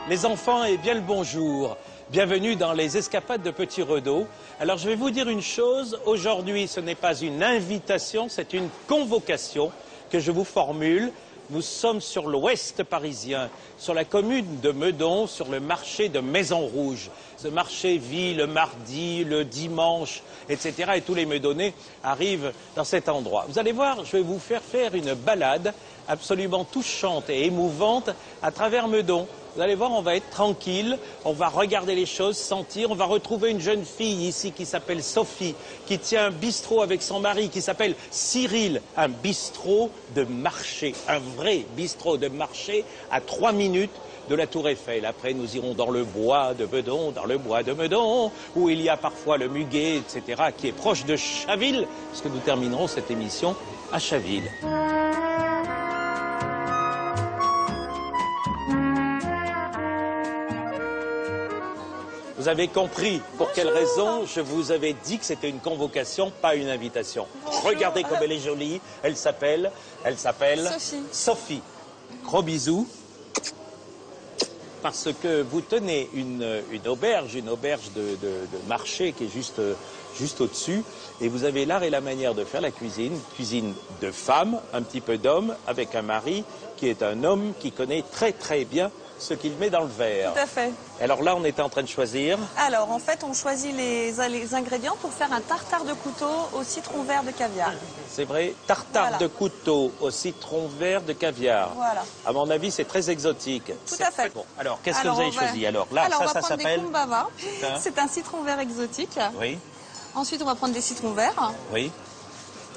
Les enfants, et bien le bonjour. Bienvenue dans les escapades de Petit Renaud. Alors je vais vous dire une chose, aujourd'hui ce n'est pas une invitation, c'est une convocation que je vous formule. Nous sommes sur l'ouest parisien, sur la commune de Meudon, sur le marché de Maison-Rouge. Ce marché vit le mardi, le dimanche, etc. Et tous les Meudonnais arrivent dans cet endroit. Vous allez voir, je vais vous faire une balade absolument touchante et émouvante à travers Meudon. Vous allez voir, on va être tranquille, on va regarder les choses, sentir. On va retrouver une jeune fille ici qui s'appelle Sophie, qui tient un bistrot avec son mari, qui s'appelle Cyril. Un bistrot de marché, un vrai bistrot de marché à 3 minutes de la Tour Eiffel. Après, nous irons dans le bois de Meudon, où il y a parfois le muguet, etc., qui est proche de Chaville, parce que nous terminerons cette émission à Chaville. Vous avez compris pour quelle raison je vous avais dit que c'était une convocation, pas une invitation. Regardez comme elle est jolie. Elle s'appelle Sophie. Gros bisous. Parce que vous tenez une auberge de marché qui est juste au-dessus. Et vous avez l'art et la manière de faire la cuisine de femme, un petit peu d'homme, avec un mari qui est un homme qui connaît très très bien ce qu'il met dans le verre. Tout à fait. Alors là, on est en train de choisir. Alors, en fait, on choisit les ingrédients pour faire un tartare de couteau au citron vert de caviar. C'est vrai, tartare de couteau au citron vert de caviar. Voilà. À mon avis, c'est très exotique. Tout à fait. Bon. Alors, qu'est-ce que vous avez choisi? Alors, là, on va ça prendre s'appelle des kumbava. C'est un citron vert exotique. Oui. Ensuite, on va prendre des citrons verts. Oui.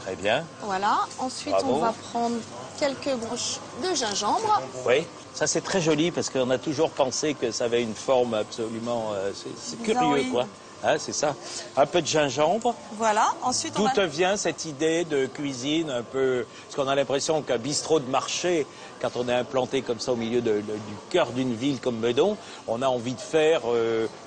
Très bien. Voilà. Ensuite, Bravo. on va prendre quelques branches de gingembre. Oui. Ça, c'est très joli parce qu'on a toujours pensé que ça avait une forme absolument... c'est curieux, quoi. Hein, c'est ça. Un peu de gingembre. Voilà. Ensuite, D'où te vient cette idée de cuisine un peu... Parce qu'on a l'impression qu'un bistrot de marché, quand on est implanté comme ça au milieu du cœur d'une ville comme Meudon, on a envie de faire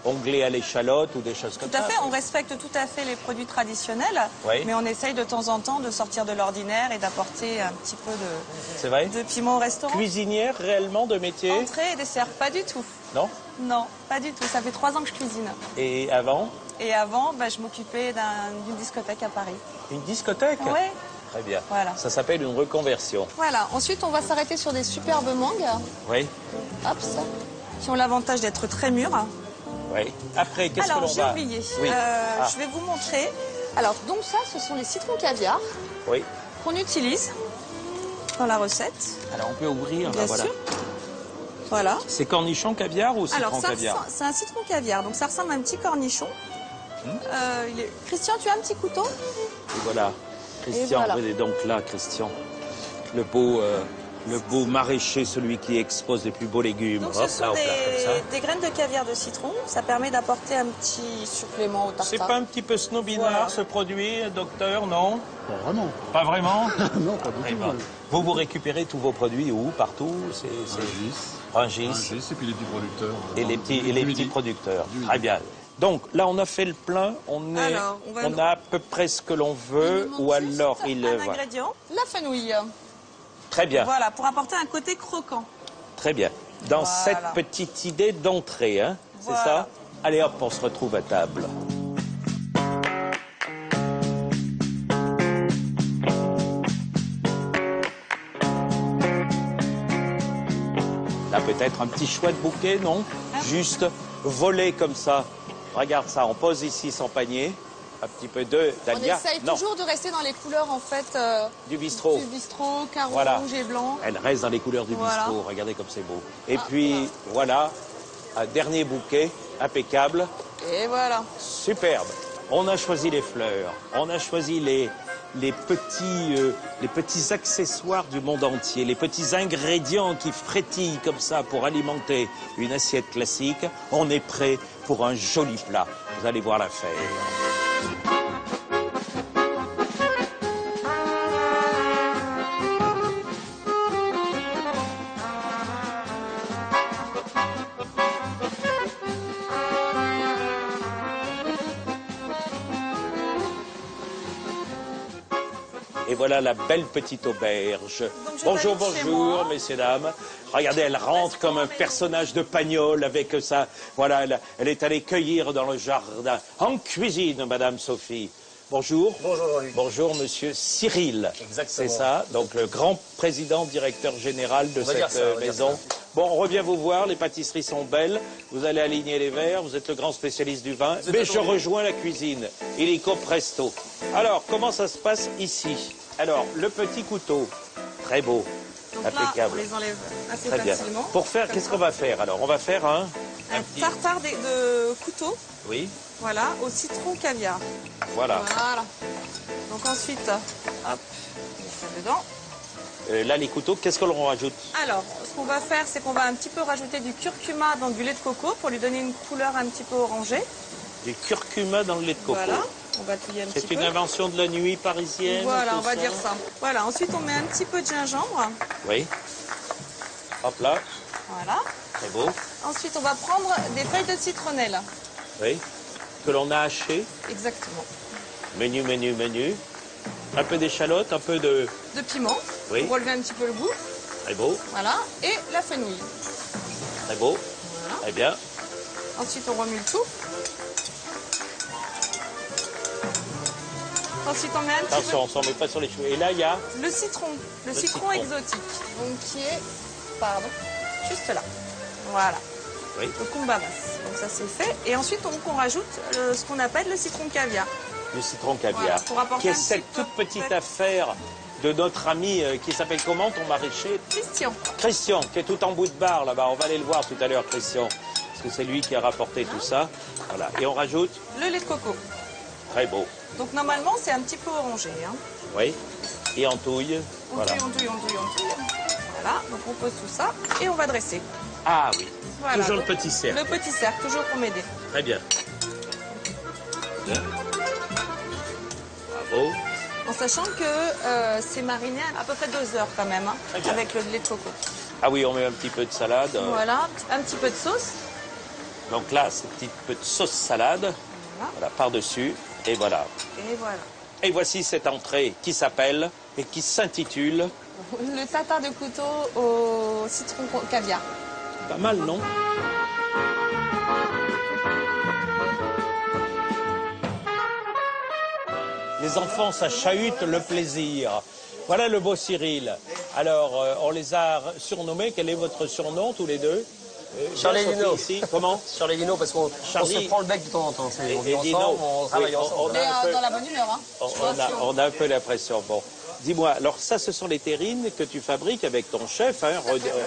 onglet à l'échalote ou des choses comme ça. Tout à fait. On respecte tout à fait les produits traditionnels, oui. Mais on essaye de temps en temps de sortir de l'ordinaire et d'apporter un petit peu de piment au restaurant. Cuisinière réellement de métier? Entrée et dessert, pas du tout. Non? Non, pas du tout. Ça fait 3 ans que je cuisine. Et avant? Et avant, je m'occupais d'une discothèque à Paris. Une discothèque? Oui. Très bien. Voilà. Ça s'appelle une reconversion. Voilà. Ensuite, on va s'arrêter sur des superbes mangues. Oui. Hop, ça. Qui ont l'avantage d'être très mûres. Oui. Après, qu'est-ce que l'on va... Alors, j'ai oublié. Oui. Je vais vous montrer. Alors, donc ça, ce sont les citrons caviar. Oui. Qu'on utilise dans la recette. Alors, on peut ouvrir, Bien là, voilà. sûr. Voilà. C'est cornichon caviar ou citron caviar? Alors, c'est un citron caviar, donc ça ressemble à un petit cornichon. Christian, tu as un petit couteau? Et voilà. Christian, voilà. venez donc là, Christian. Le beau maraîcher, celui qui expose les plus beaux légumes. Donc, hop, ce sont des graines de caviar de citron. Ça permet d'apporter un petit supplément au tartare. C'est pas un petit peu snobinard, Voilà. ce produit, docteur, non? Pas vraiment. Pas vraiment? Non, pas du Eh tout. ben, vous récupérez tous vos produits où? Partout? Rungis. Et puis les petits producteurs. Et les petits producteurs. Très bien. Donc là, on a fait le plein, on a à peu près ce que l'on veut, ou alors il... Un voilà. ingrédient, la fenouil. Très bien, Voilà, pour apporter un côté croquant. très bien. Dans Voilà. cette petite idée d'entrée, hein, c'est Voilà. ça? Allez hop, on se retrouve à table. Là, peut-être un petit chouette bouquet, non? Juste volé comme ça. Regarde ça, on pose ici son panier. Un petit peu On d'Alia. essaye toujours de rester dans les couleurs, en fait, Du bistrot. carreau Voilà. rouge et blanc. Elle reste dans les couleurs du Voilà. bistrot. Regardez comme c'est beau. Et puis, voilà, un dernier bouquet, impeccable, Et voilà. superbe. On a choisi les fleurs, on a choisi les petits accessoires du monde entier, les petits ingrédients qui frétillent comme ça pour alimenter une assiette classique. On est prêt pour un joli plat. Vous allez voir l'affaire. Et voilà la belle petite auberge. Bonjour, bonjour, messieurs, dames. Regardez, elle rentre comme un personnage de Pagnol avec ça. Voilà, elle est allée cueillir dans le jardin. En cuisine, Madame Sophie. Bonjour. Bonjour, Jean-Luc. Bonjour, monsieur Cyril. Exactement. C'est ça, donc le grand président, directeur général de cette maison. Bon, on revient vous voir, les pâtisseries sont belles, vous allez aligner les verres, vous êtes le grand spécialiste du vin, mais je rejoins la cuisine, illico presto. Alors, comment ça se passe ici? Alors, le petit couteau, très beau, donc impeccable. Là, on les enlève assez très bien. facilement. Pour faire, qu'est-ce qu'on va faire alors? On va faire un tartare de couteau. Oui. Voilà, au citron caviar. Voilà. Voilà. Donc ensuite, hop, on met ça dedans. Là, les couteaux, qu'est-ce que l'on rajoute? Alors, ce qu'on va faire, c'est qu'on va un petit peu rajouter du curcuma dans du lait de coco pour lui donner une couleur un petit peu orangée. Du curcuma dans le lait de coco. Voilà, on va touiller un petit peu. C'est une invention de la nuit parisienne. Voilà, on va dire ça. Voilà, ensuite on met un petit peu de gingembre. Oui. Hop là. Voilà. Très beau. Ensuite, on va prendre des feuilles de citronnelle. Oui. Que l'on a haché. Exactement. Menu, menu, menu. Un peu d'échalote, un peu de piment. Oui. Pour relever un petit peu le goût. Très beau. Voilà. Et la fenouil. Très beau. Voilà. Très bien. Ensuite, on remue le tout. Ensuite, on met un petit Attention, on s'en met pas sur les cheveux. Et là, il y a le citron. Le citron exotique. Donc, qui est, pardon, juste là. Voilà. Oui. Le kumbabas. Donc, ça, c'est fait. Et ensuite, on rajoute ce qu'on appelle le citron caviar. Le citron caviar. Voilà, pour apporter qui est un cette petit toute petite affaire de notre ami qui s'appelle comment, ton maraîcher? Christian. Christian, qui est tout en bout de barre là-bas. On va aller le voir tout à l'heure, Christian. Parce que c'est lui qui a rapporté tout ça. Voilà. Et on rajoute? Le lait de coco. Très beau. Donc normalement, c'est un petit peu orangé. Hein. Oui. Et en touille. On Voilà. touille. Voilà. Donc on pose tout ça et on va dresser. Ah oui. Voilà. Toujours Donc, le petit cercle. Le petit cercle, toujours pour m'aider. Très bien. Bien. Bravo. En sachant que c'est mariné à peu près 2 heures quand même, hein, avec le lait de coco. Ah oui, on met un petit peu de salade. Voilà, un petit peu de sauce. Donc là, c'est un petit peu de sauce salade. Voilà, par-dessus. Et voilà. Et voilà. Et voici cette entrée qui s'appelle et qui s'intitule... Le tartare de couteau au citron caviar. Pas mal, non? Les enfants, ça chahute le plaisir. Voilà le beau Cyril. Alors, on les a surnommés. Quel est votre surnom, tous les deux? Charlie et Dino. Ici. Comment? Charlie et Dino, parce qu'on se prend le bec de temps en temps. On vit ensemble, on travaille ensemble. Mais dans la bonne humeur, hein. On a un peu l'impression. Bon, dis-moi, alors ça, ce sont les terrines que tu fabriques avec ton chef. Hein,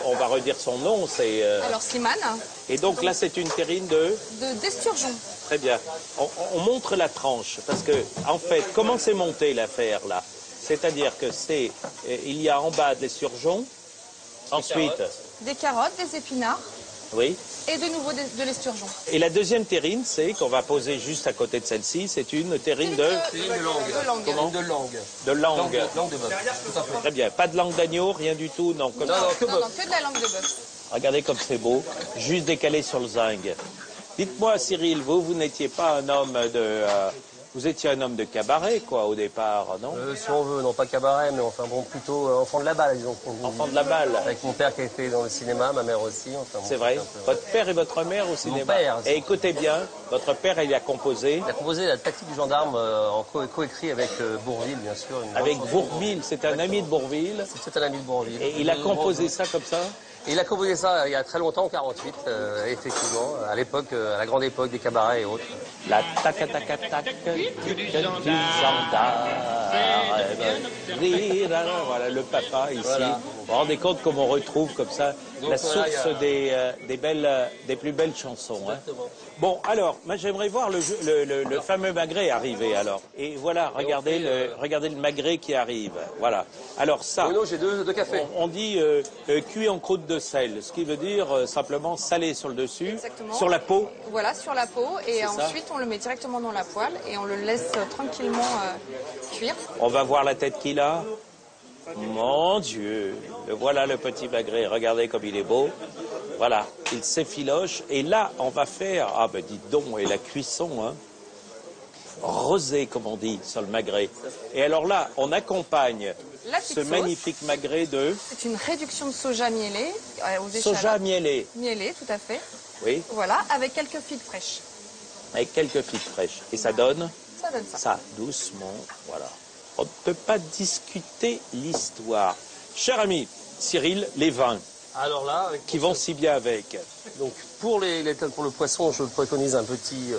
on va redire son nom, c'est... Alors, Slimane. Et donc là, c'est une terrine d'esturgeon. Très bien. On montre la tranche, parce que, en fait, comment c'est monté l'affaire, là? C'est-à-dire que il y a en bas de l'esturgeon, ensuite... Des carottes, des épinards. Oui. Et de nouveau de l'esturgeon. Et la deuxième terrine, c'est qu'on va poser juste à côté de celle-ci, c'est une terrine de... langue. Comment? De langue. De langue. Langue de bœuf, tout à fait. Très bien. Pas de langue d'agneau, rien du tout, non. Comme Non, ça. que de la langue de bœuf. Regardez comme c'est beau, juste décalé sur le zinc. Dites-moi, Cyril, vous n'étiez pas un homme de... vous étiez un homme de cabaret, quoi, au départ, non? Si on veut, non pas cabaret, mais enfin bon, plutôt enfant de la balle, disons. Enfant de la balle. Avec mon père qui était dans le cinéma, ma mère aussi. Enfin, bon, C'est vrai. peu... Votre père et votre mère au cinéma. Mon père. Et écoutez bien, votre père, il a composé... Il a composé la tactique du gendarme en coécrit avec Bourvil, bien sûr. Avec Bourvil, c'est un ami de Bourvil. C'est un ami de Bourvil. Et il a composé ça comme ça? Il a composé ça il y a très longtemps, en 48, effectivement, à l'époque, à la grande époque des cabarets et autres. La tac-tac-tac du gendarme. Voilà le papa ici. Voilà. Vous vous rendez compte comme on retrouve comme ça donc, la voilà, source des plus belles chansons. Hein. Bon, alors, moi j'aimerais voir le fameux magret arriver alors. Et voilà, regardez le magret qui arrive. Voilà. Alors ça, oui, non, j'ai deux cafés. On dit cuit en croûte de sel, ce qui veut dire simplement salé sur le dessus, Exactement. sur la peau. Voilà, sur la peau. Et C'est ensuite, on le met directement dans la poêle et on le laisse tranquillement cuire. On va voir la tête qu'il a. Mon Dieu, voilà le petit magret, regardez comme il est beau. Voilà, il s'effiloche. Et là, on va faire, ah ben dites donc, et la cuisson, hein. rosé, comme on dit, sur le magret. Et alors là, on accompagne ce magnifique magret de... C'est une réduction de soja mielé aux échalotes. Soja mielé. Mielé, tout à fait. Oui. Voilà, avec quelques figues fraîches. Avec quelques figues fraîches. Et ça donne? Ça donne ça. Ça, doucement, voilà. On ne peut pas discuter l'histoire. Cher ami, Cyril, les vins. Alors là, qui vont si bien avec. Donc pour le poisson, je préconise un petit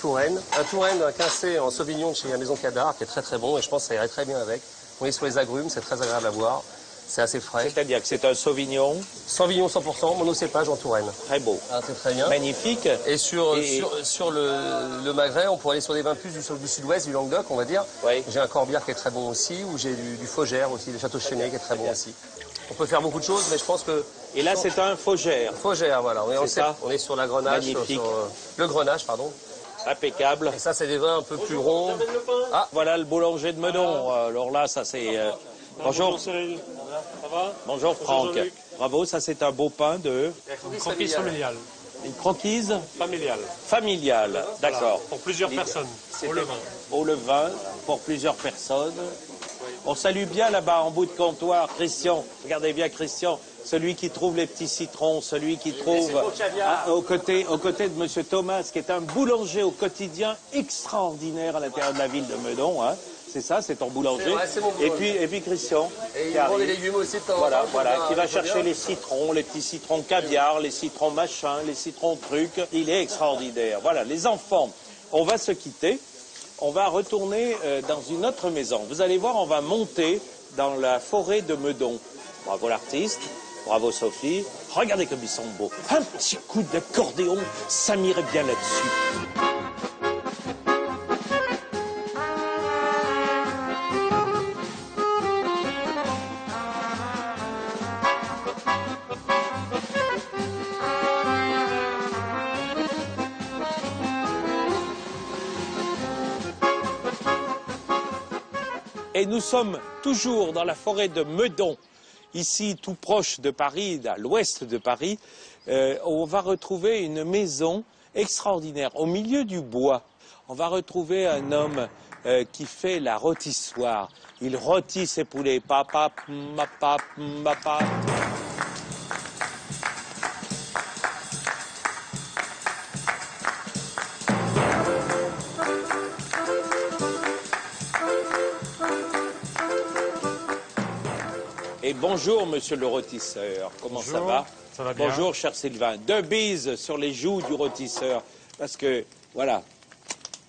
Touraine. Un Touraine, un quincé en Sauvignon de chez la Maison Cadar, qui est très très bon et je pense que ça irait très bien avec. On est sur les agrumes, c'est très agréable à boire. C'est assez frais. C'est-à-dire que c'est un Sauvignon. Sauvignon 100%, monocépage en Touraine. Très beau. Ah, c'est très bien. Magnifique. Et sur le magret, on pourrait aller sur des vins plus du sud-ouest, du Languedoc, on va dire. Oui. J'ai un Corbière qui est très bon aussi, ou j'ai du Faugère aussi, le Château Chenet qui est très bon aussi. On peut faire beaucoup de choses, mais je pense que... Et là, c'est un Faugère. Faugère, voilà. On est sur la Grenache. Magnifique. Le Grenache, pardon. Impeccable. Et ça, c'est des vins un peu plus ronds. Ah, voilà le boulanger de Meudon. Alors là, ça c'est... Bonjour. Ça va? Bonjour Franck. Bravo, ça c'est un beau pain de... Une croquise familiale. Une croquise Familiale. familiale. D'accord. Voilà, pour plusieurs personnes. Au levain. Au levain, pour plusieurs personnes. On salue bien là-bas en bout de comptoir Christian. Regardez bien Christian, celui qui trouve les petits citrons, celui qui trouve aux côtés de Monsieur Thomas, qui est un boulanger au quotidien extraordinaire à l'intérieur de la ville de Meudon. Hein. C'est ça, c'est ton boulanger. Vrai, mon et puis Christian. Et il vend des légumes aussi de temps en Voilà, temps, voilà, qui va très chercher bien. les citrons, les petits citrons caviar, les citrons machin, les citrons trucs. Il est extraordinaire. Voilà, les enfants, on va se quitter. On va retourner dans une autre maison. Vous allez voir, on va monter dans la forêt de Meudon. Bravo l'artiste, bravo Sophie. Regardez comme ils sont beaux. Un petit coup d'accordéon, ça m'irait bien là-dessus. Et nous sommes toujours dans la forêt de Meudon, ici tout proche de Paris, à l'ouest de Paris. On va retrouver une maison extraordinaire, au milieu du bois. On va retrouver un homme qui fait la rôtissoire. Il rôtit ses poulets. Papa, papa, papa. Et bonjour, monsieur le rôtisseur. Comment ça va? Ça va bien. Bonjour, cher Sylvain. 2 bises sur les joues du rôtisseur. Parce que, voilà.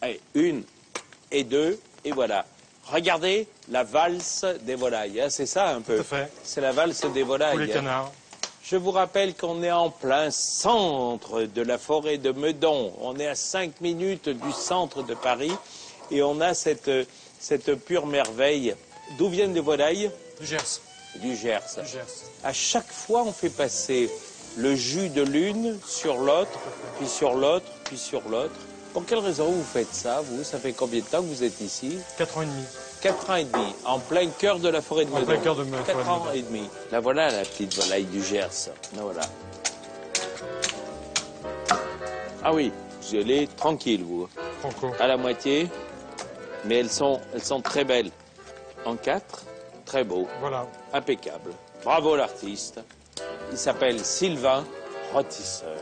Allez, 1 et 2, et voilà. Regardez la valse des volailles. Hein, c'est ça un peu. Tout à fait. C'est la valse des volailles. Tous les canards. Je vous rappelle qu'on est en plein centre de la forêt de Meudon. On est à 5 minutes du centre de Paris. Et on a cette pure merveille. D'où viennent les volailles? Du Gers. Du Gers. Du Gers. À chaque fois, on fait passer le jus de l'une sur l'autre, puis sur l'autre, puis sur l'autre. Pour quelle raison vous faites ça, vous? Ça fait combien de temps que vous êtes ici? 4 ans et demi. 4 ans et demi, en plein cœur de la forêt de Meudon. En plein cœur de la 4 ans et demi. La voilà, la petite volaille du Gers. La voilà. Ah oui, vous y allez tranquille, vous. Franco. À la moitié, mais elles sont très belles. En 4, très beau. Voilà. Impeccable. Bravo l'artiste. Il s'appelle Sylvain Rôtisseur.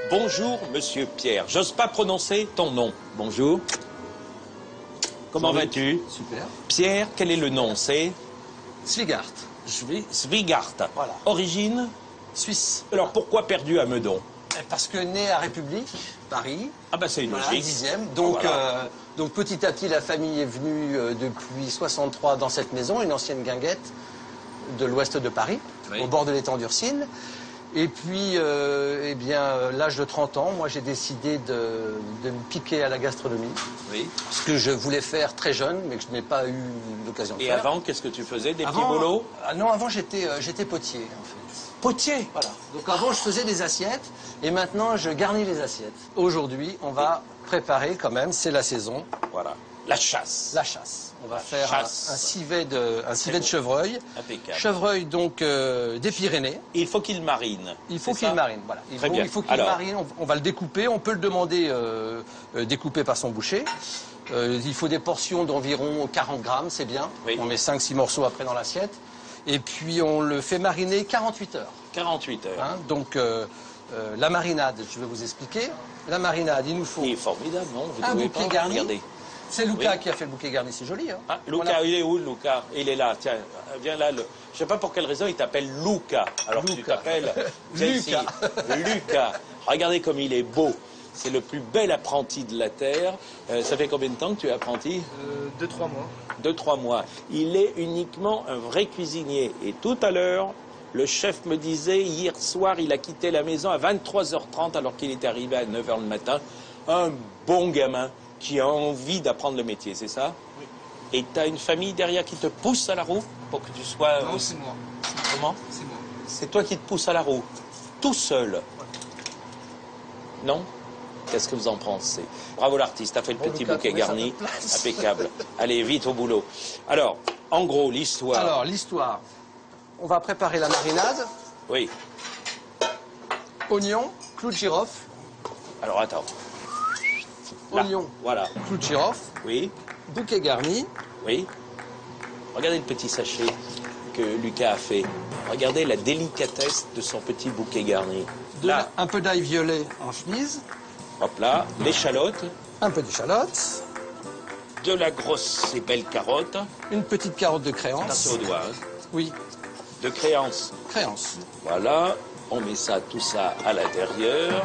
Bonjour, monsieur Pierre. J'ose pas prononcer ton nom. Bonjour. Comment vas-tu? Super. Pierre, quel est le nom? C'est Svigart, Svigart. Voilà. Origine? Suisse. Alors pourquoi perdu à Meudon? Parce que né à République, Paris, Ah ben c'est une voilà, logique. 10e. Donc, Voilà. donc petit à petit, la famille est venue depuis 63 dans cette maison, une ancienne guinguette de l'ouest de Paris, Oui. au bord de l'étang d'Ursine. Et puis, eh bien, l'âge de 30 ans, moi j'ai décidé de me piquer à la gastronomie. Oui. Ce que je voulais faire très jeune, mais que je n'ai pas eu l'occasion de Et faire. avant, qu'est-ce que tu faisais? Des petits Avant, boulots? Non, avant j'étais potier, en fait. potier. Voilà. Donc avant, je faisais des assiettes et maintenant, je garnis les assiettes. Aujourd'hui, on va préparer quand même, c'est la saison. Voilà. La chasse. La chasse. On va faire chasse. un civet de chevreuil. Impeccable. Chevreuil donc des Pyrénées. Il faut qu'il marine. Il faut c'est qu'il ça marine. Voilà. Très bien. Il faut qu'il Alors. marine. On va le découper. On peut le demander découpé par son boucher. Il faut des portions d'environ 40 grammes, c'est bien. Oui. On met 5-6 morceaux après dans l'assiette. Et puis on le fait mariner 48 heures. 48 heures. Hein. Donc la marinade, je vais vous expliquer. La marinade, il nous faut Il est formidable, non? Vous un trouvez bouquet pas? garni. Regardez. C'est Luca Oui. qui a fait le bouquet garni, c'est joli. Hein. Ah, Luca, Voilà. il est où, Luca? Il est là, tiens, viens là. Je sais pas pour quelle raison il t'appelle Luca. Alors que tu Luca. t'appelles viens ici. Luca. Lucas. Regardez comme il est beau. C'est le plus bel apprenti de la Terre. Ça fait combien de temps que tu es apprenti? 2-3 mois. 2-3 mois. Il est uniquement un vrai cuisinier. Et tout à l'heure, le chef me disait, hier soir, il a quitté la maison à 23h30 alors qu'il était arrivé à 9h le matin. Un bon gamin qui a envie d'apprendre le métier, c'est ça? Oui. Et tu as une famille derrière qui te pousse à la roue pour que tu sois... Non, c'est moi. Comment? C'est moi. C'est toi qui te pousse à la roue, tout seul. Non? Qu'est-ce que vous en pensez? Bravo l'artiste, t'as fait le petit Lucas, bouquet trouvez sa garni. place. Impeccable. Allez, vite au boulot. Alors, en gros, l'histoire. Alors l'histoire. On va préparer la marinade. Oui. Oignon, clou de girofle. Alors, attends. Là. Oignon, Voilà. clou de girofle. Oui. Bouquet garni. Oui. Regardez le petit sachet que Lucas a fait. Regardez la délicatesse de son petit bouquet garni. Là, Un peu d'ail violet en chemise. hop là, l'échalote, Un peu d'échalote. de la grosse et belle carotte. Une petite carotte de créance. Attention au doigt, hein. Oui, De créance. créance. Voilà. On met ça, tout ça à l'intérieur.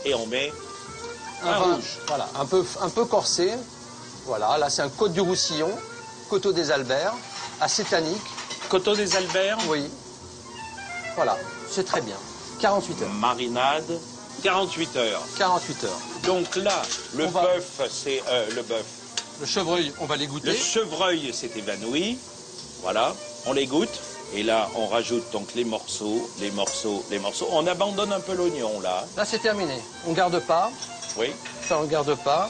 Et on met un vin, rouge. Voilà, un peu corsé. Voilà, là c'est un Côte du Roussillon, Coteau des Alberts, acétanique. Coteau des Alberts. Oui. Voilà, c'est très bien. 48 heures. Marinade, 48 heures. 48 heures. Donc là, le On va- bœuf, c'est le bœuf. Le chevreuil, on va Le l'égoutter. chevreuil s'est évanoui. Voilà, on l'égoutte. Et là, on rajoute donc les morceaux, les morceaux, les morceaux. On abandonne un peu l'oignon, là. Là c'est terminé. On garde pas. Oui. Ça on garde pas.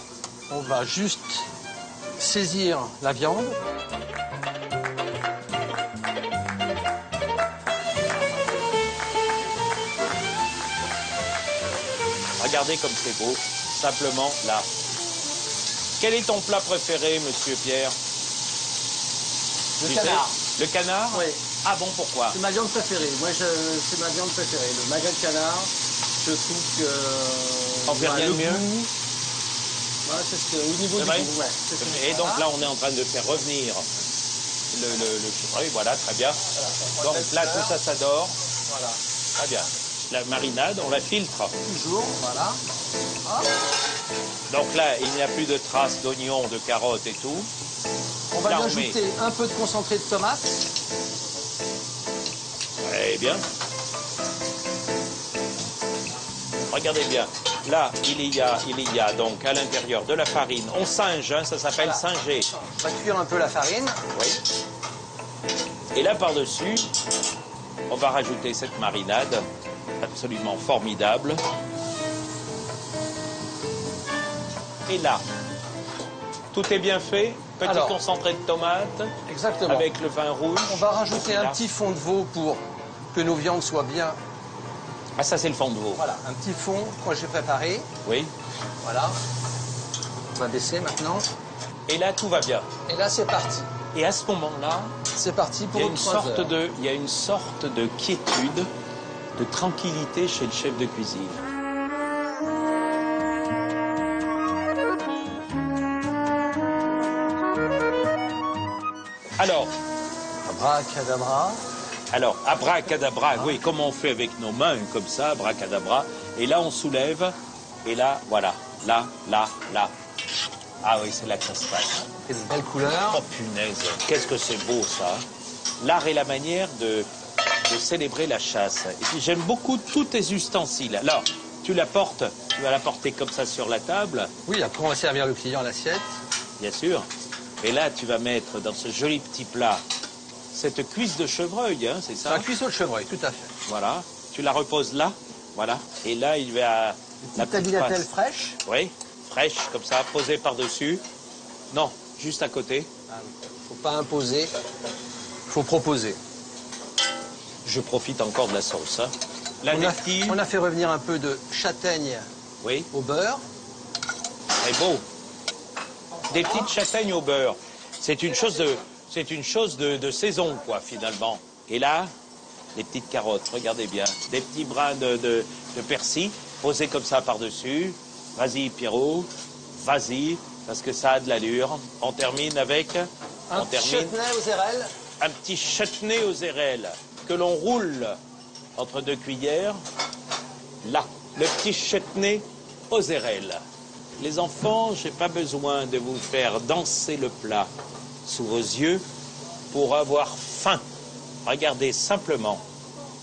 On va juste saisir la viande. Regardez comme c'est beau. Simplement, là. Quel est ton plat préféré, monsieur Pierre? Le Tu sais canard. Le canard? Oui. Ah bon, pourquoi? C'est ma viande préférée. Moi, c'est ma viande préférée. Le magret de canard, je trouve que... On fait rien de le mieux. goût, voilà, c'est ce que, au niveau C'est du vrai goût, ouais, c'est ce que Et ça donc va. là, on est en train de faire revenir le chevreuil. Voilà, très bien. Donc là, tout ça s'adore. Voilà. Très bien. La marinade, on la filtre. Toujours, voilà. Hop. Donc là, il n'y a plus de traces d'oignons, de carottes et tout. On va Là, lui on met- ajouter un peu de concentré de tomate. Eh bien. Regardez bien. Là, il y a donc à l'intérieur de la farine. On singe, hein, ça s'appelle Voilà. singer. On va cuire un peu la farine. Oui. Et là, par-dessus, on va rajouter cette marinade absolument formidable. Et là, tout est bien fait. Petit Alors. concentré de tomate Exactement. avec le vin rouge. On va rajouter un Là. petit fond de veau pour que nos viandes soient bien... Ah, ça, c'est le fond de veau. Voilà, un petit fond que moi j'ai préparé. Oui. Voilà. On va baisser maintenant. Et là, tout va bien. Et là, c'est parti. Et à ce moment-là, C'est parti il pour y a une une 3 sorte heures. il y a une sorte de quiétude, de tranquillité chez le chef de cuisine. Abracadabra. Alors, abracadabra, oui, comme on fait avec nos mains, comme ça, abracadabra. Et là, on soulève. Et là, voilà. Là, là, là. Ah oui, c'est là que ça se passe. C'est une belle couleur. Oh punaise, qu'est-ce que c'est beau ça. L'art est la manière de célébrer la chasse. Et puis j'aime beaucoup tous tes ustensiles. Alors, tu la portes Tu vas la porter comme ça sur la table. Oui, après on va servir le client à l'assiette. Bien sûr. Et là, tu vas mettre dans ce joli petit plat cette cuisse de chevreuil, hein, c'est ça? C'est un cuisseau de chevreuil, tout à fait. Voilà. Tu la reposes là. Voilà. Et là, il va... La tagliatelle fraîche. Oui, fraîche, comme ça, posée par-dessus. Non, juste à côté. Ah oui. Faut pas imposer, faut proposer. Je profite encore de la sauce. Hein. La nettie, on a fait revenir un peu de châtaigne oui, au beurre. c'est beau. Des petites châtaignes au beurre. C'est une chose de saison, quoi, finalement. Et là, des petites carottes, regardez bien. Des petits brins de persil posés comme ça par-dessus. Vas-y, Pierrot, vas-y, parce que ça a de l'allure. On termine avec... Un chutney aux érelles. Un petit chutney aux érelles que l'on roule entre 2 cuillères. Là, le petit chutney aux érelles. Les enfants, je n'ai pas besoin de vous faire danser le plat sous vos yeux pour avoir faim. Regardez simplement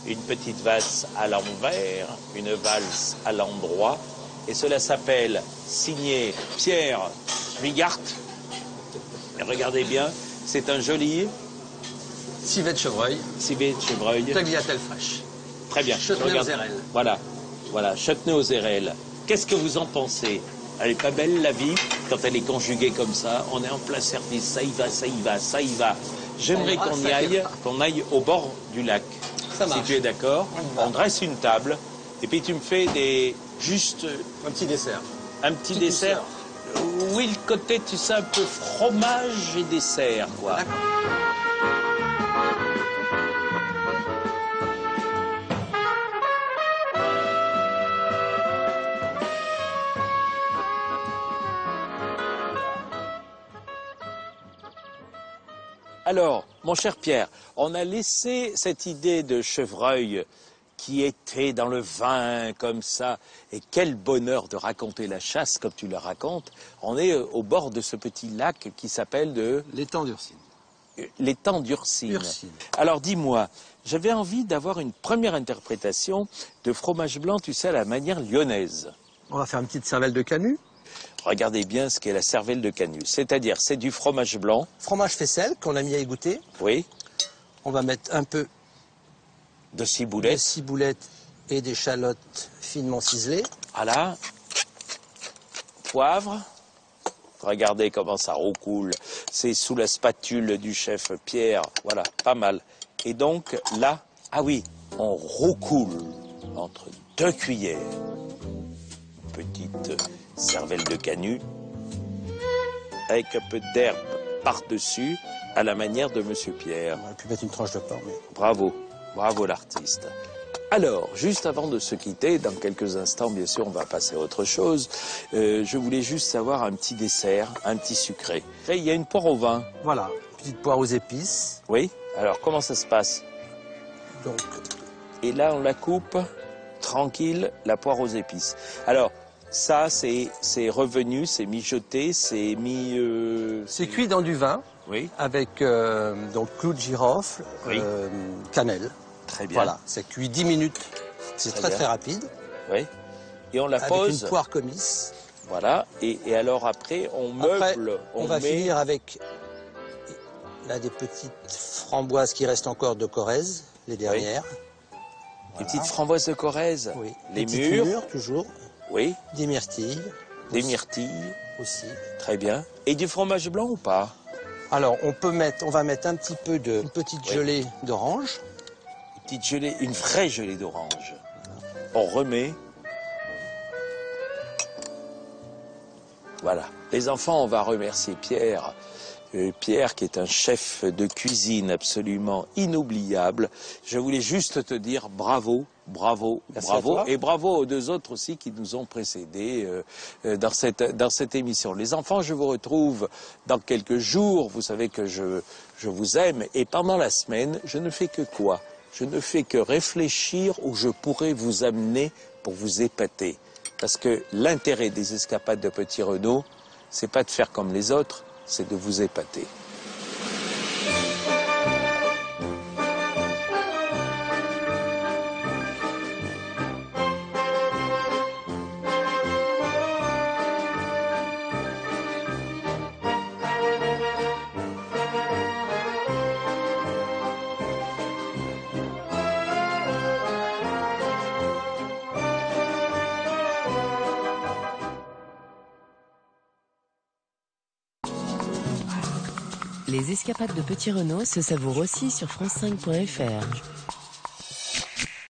une petite valse à l'envers, une valse à l'endroit. Et cela s'appelle, signé Pierre Swigart. Et regardez bien, c'est un joli... Civet de chevreuil. Civet de chevreuil. Tagliatelle fraîche. Très bien. Chutney aux érelles. Voilà, voilà, chutney aux érelles. Qu'est-ce que vous en pensez? Elle est pas belle la vie quand elle est conjuguée comme ça. On est en plein service, ça y va, ça y va, ça y va. J'aimerais qu'on aille au bord du lac. Ça si marche. tu es d'accord, on dresse une table et puis tu me fais juste un petit dessert. Un petit dessert. Oui, le côté, tu sais, un peu fromage et dessert, quoi. D'accord. Alors, mon cher Pierre, on a laissé cette idée de chevreuil qui était dans le vin, comme ça. Et quel bonheur de raconter la chasse comme tu la racontes. On est au bord de ce petit lac qui s'appelle l'étang d'Ursine. L'étang d'Ursine. Alors, dis-moi, j'avais envie d'avoir une première interprétation de fromage blanc, tu sais, à la manière lyonnaise. On va faire une petite cervelle de canut. Regardez bien ce qu'est la cervelle de canut. C'est-à-dire, c'est du fromage blanc. Fromage faisselle qu'on a mis à égoutter. Oui. On va mettre un peu de ciboulette. De ciboulette et d'échalotes finement ciselées. Voilà. Poivre. Regardez comment ça roucoule. C'est sous la spatule du chef Pierre. Voilà, pas mal. Et donc, là, ah oui, on roucoule entre 2 cuillères. Petite cervelle de canut avec un peu d'herbe par-dessus à la manière de Monsieur Pierre. On aurait pu mettre une tranche de pain. Mais... Bravo, bravo l'artiste. Alors, juste avant de se quitter, dans quelques instants, bien sûr, on va passer à autre chose. Je voulais juste savoir un petit dessert, un petit sucré. Là, il y a une poire au vin. Voilà, petite poire aux épices. Oui. Alors, comment ça se passe? Donc. Et là, on la coupe tranquille, la poire aux épices. Alors, ça, c'est revenu, c'est mijoté, c'est mis... C'est cuit dans du vin. Oui. Avec donc clou de girofle, oui. Cannelle. Très bien. Voilà, c'est cuit 10 minutes. C'est très rapide. Oui. Et on la pose. Avec une poire comice. Voilà. Et alors après, on meuble. Après, on va finir avec là des petites framboises qui restent encore de Corrèze, les dernières. Oui. Voilà. Les petites framboises de Corrèze. Oui. Les mûres. mûres, toujours. Oui. Des myrtilles. Des myrtilles. Aussi. Très bien. Et du fromage blanc ou pas? Alors, on va mettre un petit peu de petite gelée d'orange. Une petite gelée, une vraie gelée d'orange. On remet. Voilà. Les enfants, on va remercier Pierre. Pierre, qui est un chef de cuisine absolument inoubliable. Je voulais juste te dire bravo, bravo, merci bravo. Et bravo aux 2 autres aussi qui nous ont précédés dans cette émission. Les enfants, je vous retrouve dans quelques jours. Vous savez que je vous aime. Et pendant la semaine, je ne fais que quoi? Je ne fais que réfléchir où je pourrais vous amener pour vous épater. Parce que l'intérêt des escapades de Petit Renaud, c'est pas de faire comme les autres, c'est de vous épater. Les escapades de Petit Renaud se savourent aussi sur France5.fr.